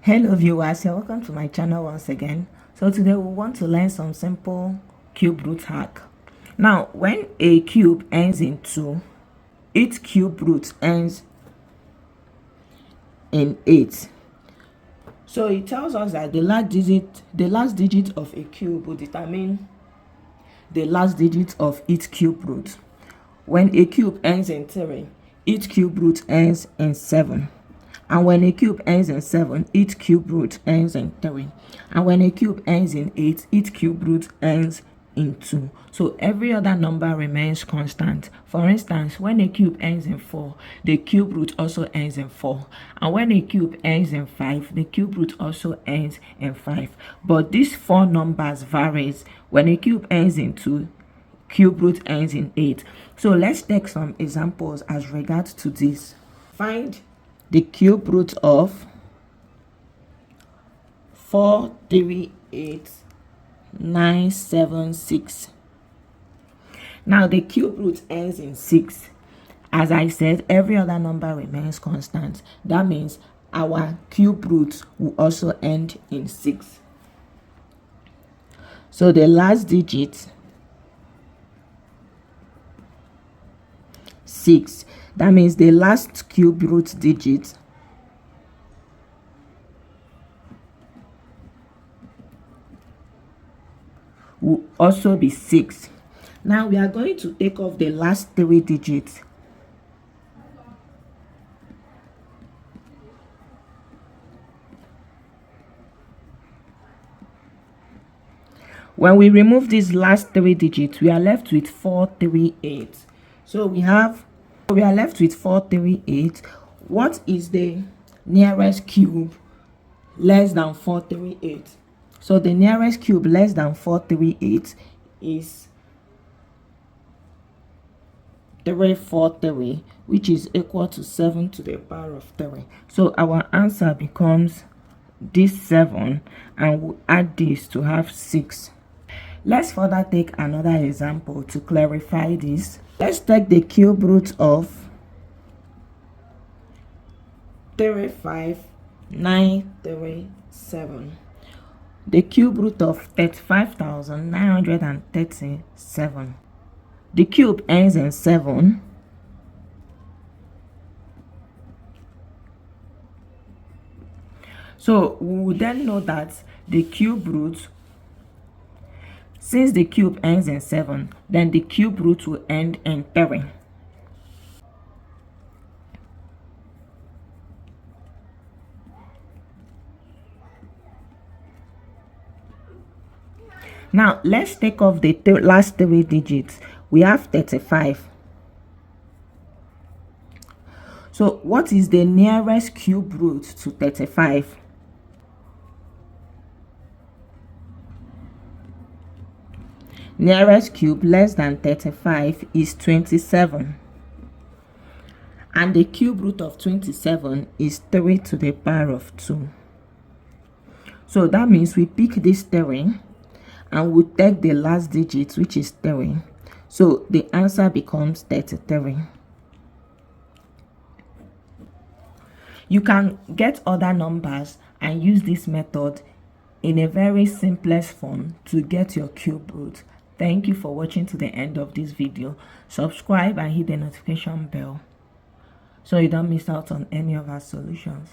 Hello viewers, you're welcome to my channel once again. So today we want to learn some simple cube root hack. Now when a cube ends in 2, its cube root ends in 8. So it tells us that the last digit of a cube will determine the last digit of its cube root. When a cube ends in 3, its cube root ends in 7. And when a cube ends in 7, its cube root ends in 3. And when a cube ends in 8, its cube root ends in 2. So every other number remains constant. For instance, when a cube ends in 4, the cube root also ends in 4. And when a cube ends in 5, the cube root also ends in 5. But these 4 numbers varies. When a cube ends in 2, cube root ends in 8. So let's take some examples as regards to this. Find the cube root of 438,976. Now the cube root ends in 6. As I said, every other number remains constant. That means our cube root will also end in 6. So the last digit 6. That means the last cube root digit will also be 6. Now we are going to take off the last 3 digits. When we remove these last 3 digits, we are left with 438. So we are left with 438. What is the nearest cube less than 438? So the nearest cube less than 438 is 343, which is equal to 7 to the power of 3. So our answer becomes this 7, and we'll add this to have 6. Let's further take another example to clarify this. Let's take the cube root of 35,937. The cube root of 35,937. The cube ends in 7. So we will then know that the cube root, since the cube ends in 7, then the cube root will end in 3. Now let's take off the last 3 digits. We have 35. So what is the nearest cube root to 35? Nearest cube less than 35 is 27. And the cube root of 27 is 3 to the power of 2. So that means we pick this 3 and we take the last digit, which is 3. So the answer becomes 33. You can get other numbers and use this method in a very simplest form to get your cube root. Thank you for watching to the end of this video. Subscribe and hit the notification bell so you don't miss out on any of our solutions.